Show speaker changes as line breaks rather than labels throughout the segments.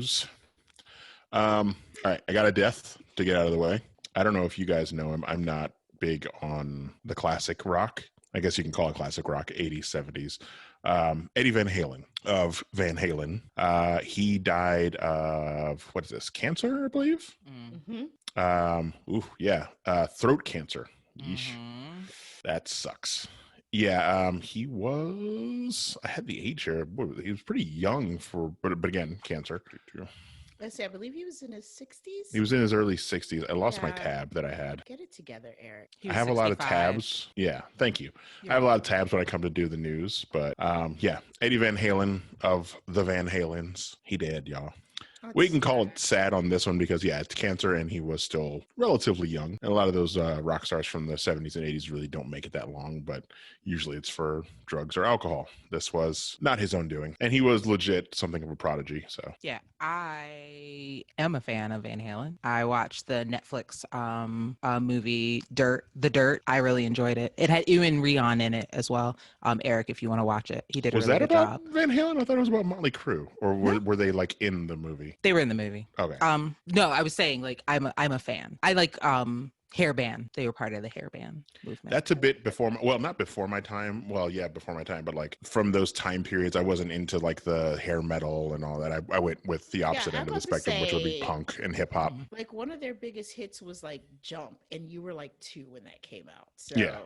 news. All right, I got a death to get out of the way. I don't know if you guys know him. I'm not big on the classic rock. I guess you can call it classic rock, 80s, 70s. Eddie Van Halen of Van Halen. He died of, what is this, cancer, I believe? Throat cancer. Yeesh. That sucks. Yeah, he was, I had the age here. He was pretty young but again, cancer.
Let's see, I believe he was in his 60s.
He was in his early 60s. I lost my tab that I had.
Get it together, Eric.
I have 65. A lot of tabs. Yeah, thank you. I have a lot of tabs when I come to do the news. But Eddie Van Halen of the Van Halens. He did, y'all. We can call it sad on this one because, it's cancer and he was still relatively young. And a lot of those rock stars from the 70s and 80s really don't make it that long, but usually it's for drugs or alcohol. This was not his own doing. And he was legit something of a prodigy. So
yeah, I am a fan of Van Halen. I watched the Netflix movie The Dirt. I really enjoyed it. It had Ewan Rion in it as well. Eric, if you want to watch it, he did a really good job.
Was that about Van Halen? I thought it was about Motley Crue. Or were they like in the movie?
They were in the movie.
Okay.
No, I was saying like I'm a fan. I like hair band. They were part of the hair band movement.
That's a bit before not before my time. Well, yeah, before my time, but like from those time periods, I wasn't into like the hair metal and all that. I went with the opposite end of the spectrum, which would be punk and hip hop.
Like one of their biggest hits was like Jump, and you were like 2 when that came out. So.
Yeah.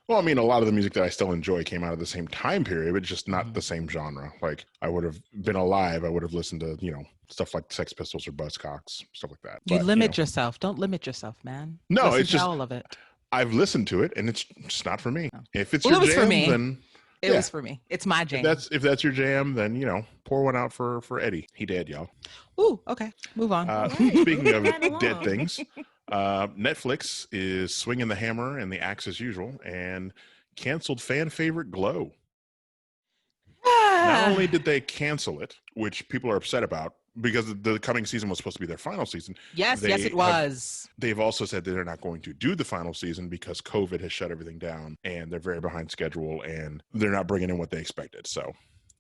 Well, I mean, a lot of the music that I still enjoy came out of the same time period, but just not the same genre. Like I would have been alive, I would have listened to, stuff like Sex Pistols or Buzzcocks, stuff like that.
You limit yourself. Don't limit yourself, man.
No,
listen
it's just
all of it.
I've listened to it, and it's just not for me. Oh. If it's
your
jam,
for me.
then
it was for me. It's my jam.
If that's your jam, then pour one out for Eddie. He did, y'all.
Ooh, okay. Move on.
Right.
Speaking of dead things, Netflix is swinging the hammer and the axe as usual, and canceled fan favorite Glow. Not only did they cancel it, which people are upset about because the coming season was supposed to be their final season.
Yes, it was.
They've also said that they're not going to do the final season because COVID has shut everything down and they're very behind schedule and they're not bringing in what they expected. So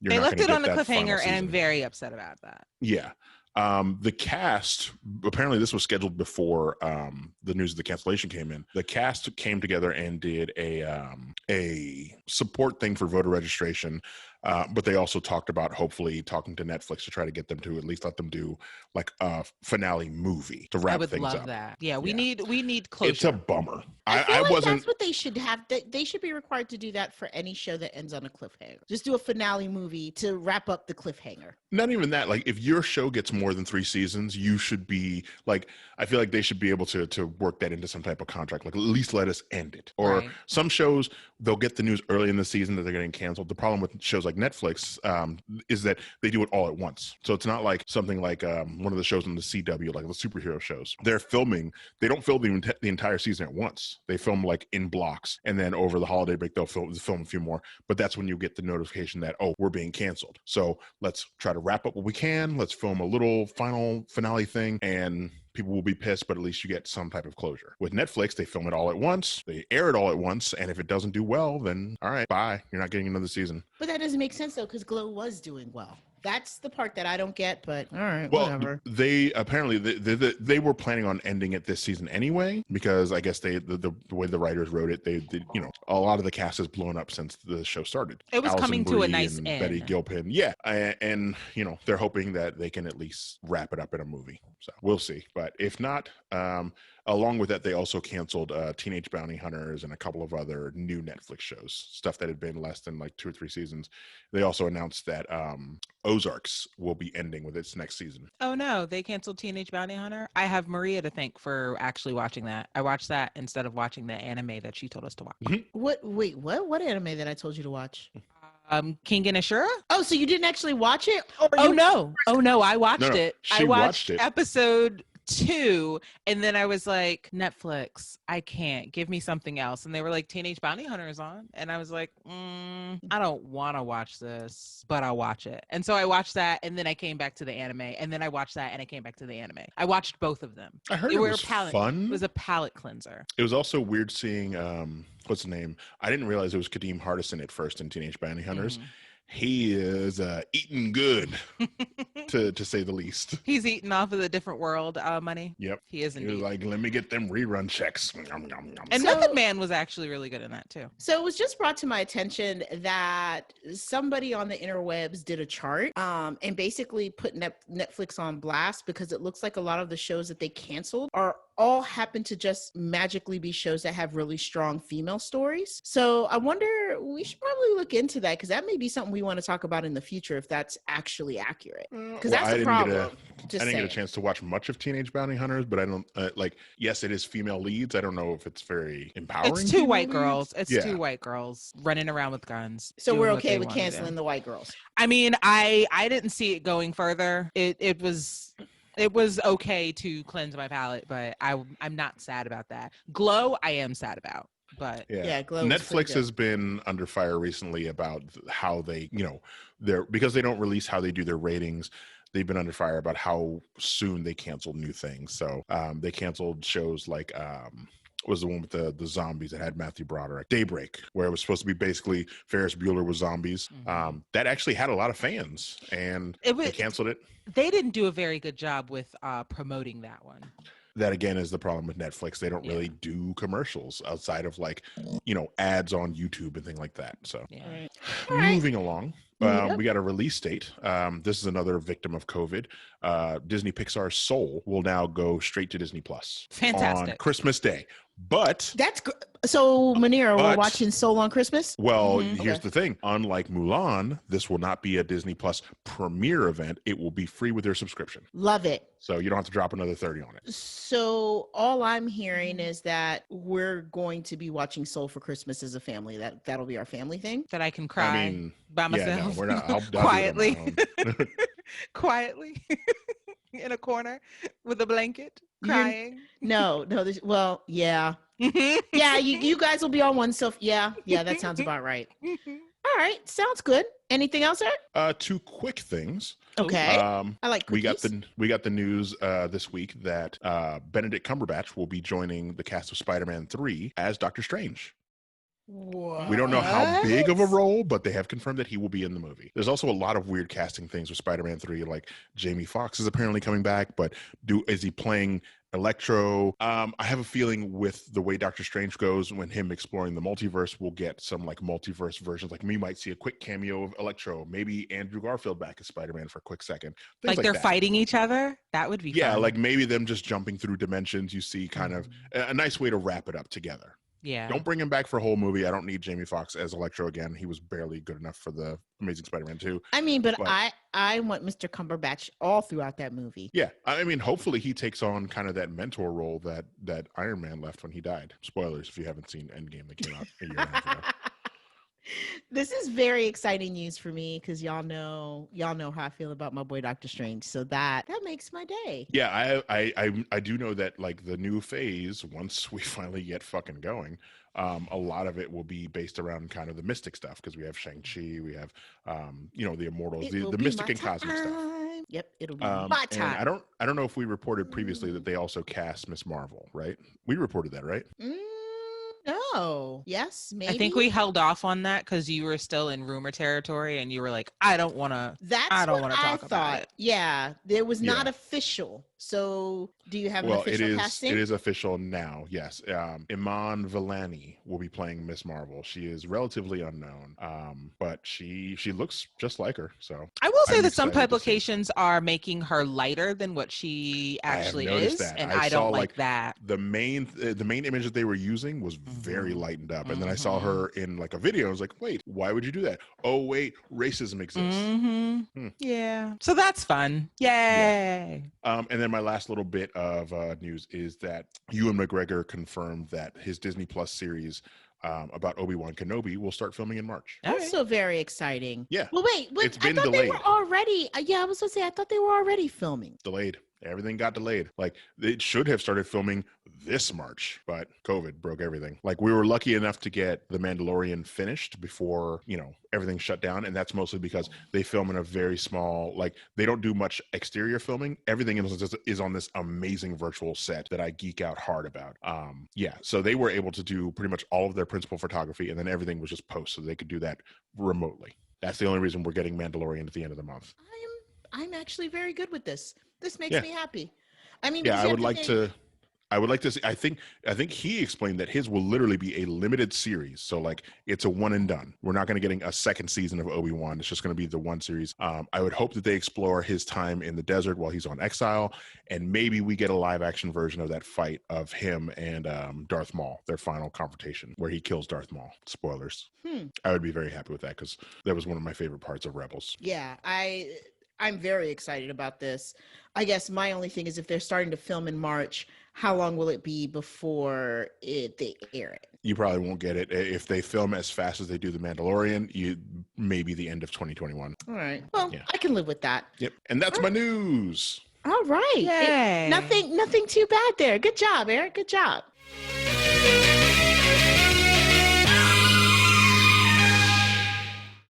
they left it on a cliffhanger and I'm very upset about that.
Yeah. The cast, apparently this was scheduled before the news of the cancellation came in. The cast came together and did a support thing for voter registration, but they also talked about hopefully talking to Netflix to try to get them to at least let them do like a finale movie to wrap things up.
I would love that. Yeah, we need closure.
It's a bummer.
I wasn't. That's what they should have. They should be required to do that for any show that ends on a cliffhanger. Just do a finale movie to wrap up the cliffhanger.
Not even that. Like if your show gets more than 3 seasons, you should be like, I feel like they should be able to work that into some type of contract. Like at least let us end it. Or some shows, they'll get the news early in the season that they're getting canceled. The problem with shows like Netflix is that they do it all at once. So it's not like something like one of the shows on the CW, like the superhero shows. They don't film the entire season at once. They film like in blocks. And then over the holiday break, they'll film a few more. But that's when you get the notification that, we're being canceled. So let's try to wrap up what we can. Let's film a little final finale thing and people will be pissed, but at least you get some type of closure. With Netflix, they film it all at once. They air it all at once. And if it doesn't do well, then all right, bye. You're not getting another season.
But that doesn't make sense though, because Glow was doing well. That's the part that I don't get, but all right, whatever.
They apparently they were planning on ending it this season anyway, because I guess the way the writers wrote it, they a lot of the cast has blown up since the show started.
It was
Alison
coming
Brie
to a nice
and
end.
Betty Gilpin, yeah, and they're hoping that they can at least wrap it up in a movie. So we'll see, but if not, along with that, they also canceled Teenage Bounty Hunters and a couple of other new Netflix shows, stuff that had been less than like 2 or 3 seasons. They also announced that Ozarks will be ending with its next season.
Oh no, they canceled Teenage Bounty Hunter. I have Maria to thank for actually watching that. I watched that instead of watching the anime that she told us to watch.
Mm-hmm.
What anime that I told you to watch?
King and Ashura.
Oh, so you didn't actually watch it?
No, I watched it.
She
I watched
it.
episode 2 and then I was like, Netflix, I can't, give me something else. And they were like, Teenage Bounty Hunter is on, and I was like, I don't want to watch this, but I'll watch it. And so I watched that, and then I came back to the anime, and then I watched that and I came back to the anime. I watched both of them.
I heard it was fun.
It was a palate cleanser.
It was also weird seeing what's the name? I didn't realize it was Kadeem Hardison at first in Teenage Bounty Hunters. he is eating good, to say the least.
He's eating off of the different world money.
Yep.
He is
He was
indeed.
like, let me get them rerun checks.
And
So-
Method Man was actually really good in that too.
So it was just brought to my attention that somebody on the interwebs did a chart and basically put Netflix on blast because it looks like a lot of the shows that they canceled are all happen to just magically be shows that have really strong female stories. So I wonder, we should probably look into that because that may be something we want to talk about in the future if that's actually accurate. Because that's the problem.
I didn't get a chance to watch much of Teenage Bounty Hunters, but I don't yes, it is female leads. I don't know if it's very empowering.
It's two
female
white
leads.
girls. It's
Yeah.
two white girls running around with guns.
So
doing
we're
what
okay
they
with
wanna do.
canceling the white girls.
I mean, I didn't see it going further. It was okay to cleanse my palate, but I'm not sad about that. Glow, I am sad about, but
Yeah, Glow was pretty
Netflix
good.
has been under fire recently about how they, because they don't release how they do their ratings. They've been under fire about how soon they cancel new things. So they canceled shows like was the one with the zombies that had Matthew Broderick, Daybreak, where it was supposed to be basically Ferris Bueller with zombies.
Mhm.
That actually had a lot of fans, and they canceled it.
They didn't do a very good job with promoting that one.
That again is the problem with Netflix. They don't really do commercials outside of ads on YouTube and things like that. So
Yeah.
All right.
moving along.
Yep.
We got a release date. This is another victim of COVID. Disney Pixar's Soul will now go straight to Disney Plus on
Fantastic.
Christmas Day. But
That's so, Manira, we're
But-
watching Soul on Christmas.
well,
Mhm.
here's
Okay.
the thing. Unlike Mulan, this will not be a Disney Plus premiere event. It will be free with your subscription.
Love it.
So you don't have to drop another 30 on it.
So all I'm hearing is that we're going to be watching Soul for Christmas as a family. That'll be our family thing.
That I can cry
I mean,
by
yeah,
myself.
no, we're not. I'll do it on
quietly.
my own.
Quietly in a corner with a blanket,
You're-
crying.
No. Well, yeah. Yeah, you guys will be on one. So yeah, that sounds about right. All right, sounds good. Anything else, Eric?
Two quick things.
Okay. I like
We
cookies.
got the news this week that Benedict Cumberbatch will be joining the cast of Spider-Man 3 as Doctor Strange. We don't know how big of a role, but they have confirmed that he will be in the movie. There's also a lot of weird casting things with Spider-Man 3, like Jamie Foxx is apparently coming back, but is he playing Electro? I have a feeling with the way Doctor Strange goes, when him exploring the multiverse, we'll get some multiverse versions. Like we might see a quick cameo of Electro, maybe Andrew Garfield back as Spider-Man for a quick second. Things
Like they're
that.
fighting each other? That would be
Yeah,
fun.
like maybe them just jumping through dimensions. You see kind of a nice way to wrap it up together.
Yeah.
Don't bring him back for a whole movie. I don't need Jamie Foxx as Electro again. He was barely good enough for the Amazing Spider-Man 2.
I mean, but
But-
I want Mr. Cumberbatch all throughout that movie.
Yeah, I mean, hopefully he takes on kind of that mentor role that Iron Man left when he died. Spoilers if you haven't seen Endgame that came out a year and a half ago.
This is very exciting news for me because y'all know how I feel about my boy Doctor Strange. So that makes my day.
Yeah, I do know that the new phase, once we finally get fucking going, a lot of it will be based around kind of the mystic stuff because we have Shang-Chi, we have the Immortals,
It will
the
be
mystic
my
and cosmic stuff.
time. Yep, it'll be
And
my time.
I don't know if we reported previously that they also cast Miss Marvel, right? We reported that, right?
No. Yes, maybe.
I think we held off on that because you were still in rumor territory and you were like, I don't want to.
That's
I don't
what
wanna
I
talk about
thought.
it.
Yeah, there was not
Yeah.
official. So, do you have an
Well,
official casting?
it is official now. Yes, Iman Vellani will be playing Miss Marvel. She is relatively unknown, but she looks just like her. So
I will say
I'm
that some
excited to see.
publications are making her lighter than what she
I have
actually
noticed
is,
that.
and
I
I
saw,
don't like that.
the main image that they were using was very
Mhm.
lightened up, and then I saw
Mhm.
her in a video. I was like, wait, why would you do that? Oh wait, racism exists. Hmm.
Yeah. So that's fun. Yay.
And then my last little bit of news is that Ewan McGregor confirmed that his Disney Plus series about Obi-Wan Kenobi will start filming in March.
All right.
Also very exciting.
Yeah.
Well, wait.
It's been
I thought they
delayed.
were already. Yeah, I was gonna say I thought they were already filming.
Delayed. Everything got delayed. It should have started filming this March, but COVID broke everything. We were lucky enough to get The Mandalorian finished before, everything shut down. And that's mostly because they film in a very small, they don't do much exterior filming. Everything is on this amazing virtual set that I geek out hard about. So they were able to do pretty much all of their principal photography, and then everything was just post, so they could do that remotely. That's the only reason we're getting Mandalorian at the end of the month.
I'm actually very good with this. This makes
Yeah.
me happy. I mean,
Yeah,
because
I
you
would
have
like
think-
to. I would like to see. I think he explained that his will literally be a limited series. So like it's a one and done. We're not going to getting a second season of Obi-Wan. It's just going to be the one series. I would hope that they explore his time in the desert while he's on exile, and maybe we get a live action version of that fight of him and Darth Maul, their final confrontation where he kills Darth Maul. Spoilers. I would be very happy with that because that was one of my favorite parts of Rebels.
Yeah, I'm very excited about this. I guess my only thing is if they're starting to film in March, how long will it be before they air it?
You probably won't get it if they film as fast as they do The Mandalorian. Maybe the end of 2021.
All right. Well,
Yeah.
I can live with that.
Yep, and that's my news.
All right.
Yay.
Nothing too bad there. Good job, Eric. Good job.